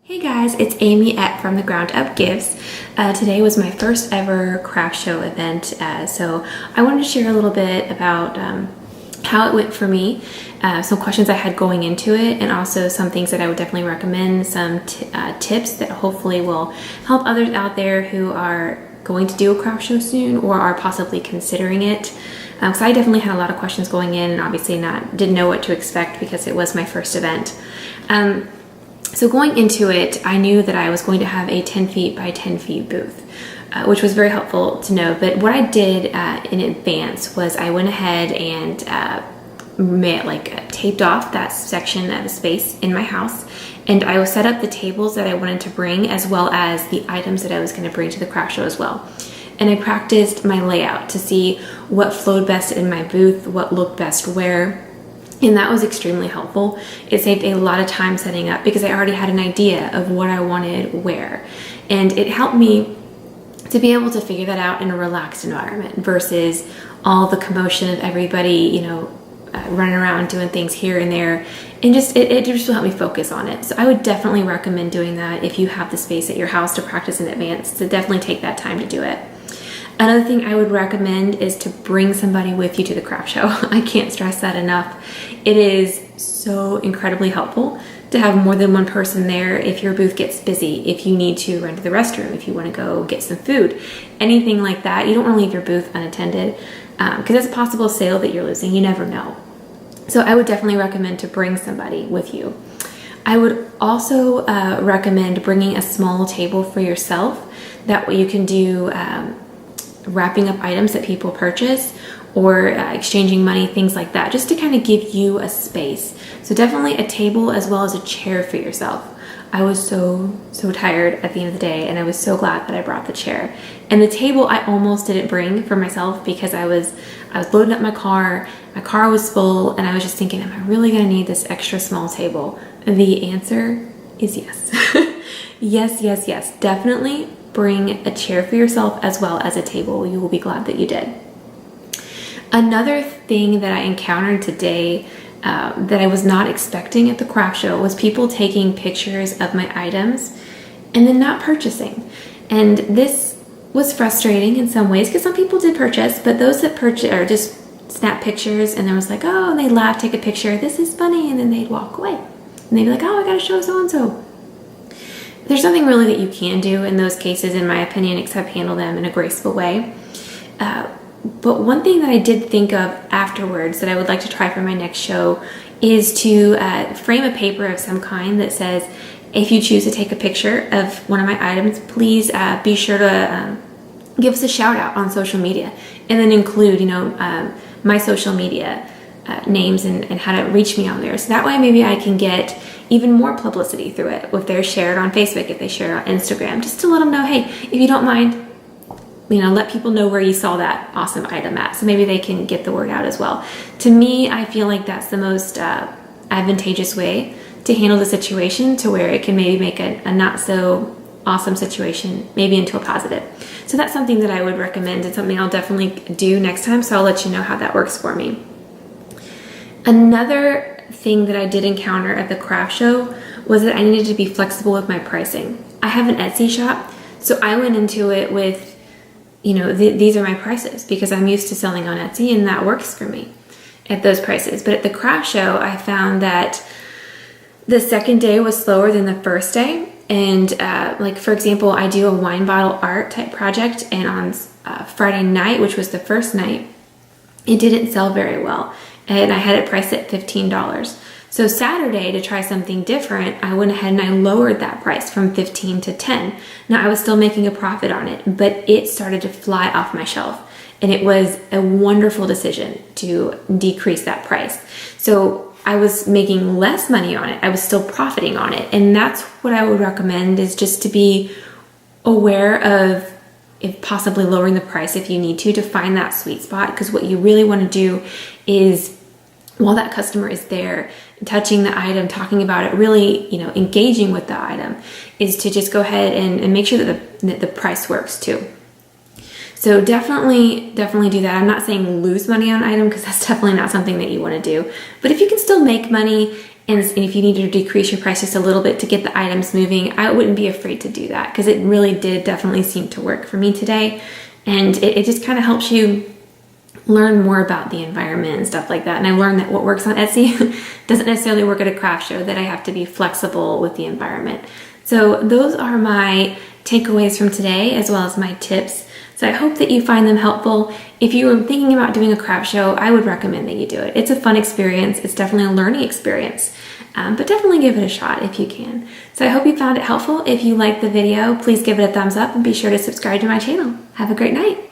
Hey guys, it's Amy at From the Ground Up Gives. Today was my first ever craft show event, so I wanted to share a little bit about how it went for me, some questions I had going into it, and also some things that I would definitely recommend, some tips that hopefully will help others out there who are going to do a craft show soon or are possibly considering it. So I definitely had a lot of questions going in, and obviously didn't know what to expect because it was my first event. So going into it, I knew that I was going to have a 10 feet by 10 feet booth, which was very helpful to know. But what I did in advance was I went ahead and taped off that section of space in my house, and I set up the tables that I wanted to bring as well as the items that I was going to bring to the craft show as well. And I practiced my layout to see what flowed best in my booth, what looked best where. And that was extremely helpful. It saved a lot of time setting up because I already had an idea of what I wanted where. And it helped me to be able to figure that out in a relaxed environment versus all the commotion of everybody, running around doing things here and there. And it just will help me focus on it. So I would definitely recommend doing that if you have the space at your house to practice in advance, to definitely take that time to do it. Another thing I would recommend is to bring somebody with you to the craft show. I can't stress that enough. It is so incredibly helpful to have more than one person there if your booth gets busy, if you need to run to the restroom, if you want to go get some food, anything like that. You don't want to leave your booth unattended because it's a possible sale that you're losing. You never know. So I would definitely recommend to bring somebody with you. I would also recommend bringing a small table for yourself. That way you can do wrapping up items that people purchase or exchanging money, things like that, just to kind of give you a space. So definitely a table as well as a chair for yourself. I was so tired at the end of the day, and I was so glad that I brought the chair. And the table I almost didn't bring for myself because I was loading up my car was full, and I was just thinking, am I really gonna need this extra small table? The answer is yes. yes, definitely bring a chair for yourself as well as a table. You will be glad that you did. Another thing that I encountered today that I was not expecting at the craft show was people taking pictures of my items and then not purchasing. And this was frustrating in some ways because some people did purchase, but those that purchase or just snap pictures and there was like, oh, and they'd laugh, take a picture, this is funny, and then they'd walk away. And they'd be like, oh, I gotta show so-and-so. There's nothing really that you can do in those cases, in my opinion, except handle them in a graceful way. But one thing that I did think of afterwards that I would like to try for my next show is to frame a paper of some kind that says, if you choose to take a picture of one of my items, please be sure to give us a shout out on social media, and then include, my social media names and how to reach me on there. So that way maybe I can get even more publicity through it if they're shared on Facebook, if they share it on Instagram, just to let them know, hey, if you don't mind, let people know where you saw that awesome item at. So maybe they can get the word out as well. To me, I feel like that's the most advantageous way to handle the situation, to where it can maybe make a not so awesome situation maybe into a positive. So that's something that I would recommend and something I'll definitely do next time. So I'll let you know how that works for me. Another thing that I did encounter at the craft show was that I needed to be flexible with my pricing. I have an Etsy shop, so I went into it with, these are my prices because I'm used to selling on Etsy and that works for me at those prices. But at the craft show, I found that the second day was slower than the first day. And for example, I do a wine bottle art type project, and on Friday night, which was the first night, it didn't sell very well. And I had it priced at $15. So Saturday, to try something different, I went ahead and I lowered that price from $15 to $10. Now I was still making a profit on it, but it started to fly off my shelf. And it was a wonderful decision to decrease that price. So I was making less money on it. I was still profiting on it. And that's what I would recommend, is just to be aware of, if possibly lowering the price if you need to find that sweet spot. Because what you really want to do is, while that customer is there, touching the item, talking about it, really, engaging with the item, is to just go ahead and make sure that the price works too. So definitely do that. I'm not saying lose money on an item because that's definitely not something that you want to do. But if you can still make money and if you need to decrease your price just a little bit to get the items moving, I wouldn't be afraid to do that because it really did definitely seem to work for me today. And it just kind of helps you learn more about the environment and stuff like that. And I learned that what works on Etsy doesn't necessarily work at a craft show, that I have to be flexible with the environment. So those are my takeaways from today, as well as my tips. So I hope that you find them helpful. If you were thinking about doing a craft show, I would recommend that you do it. It's a fun experience. It's definitely a learning experience, but definitely give it a shot if you can. So I hope you found it helpful. If you liked the video, please give it a thumbs up and be sure to subscribe to my channel. Have a great night.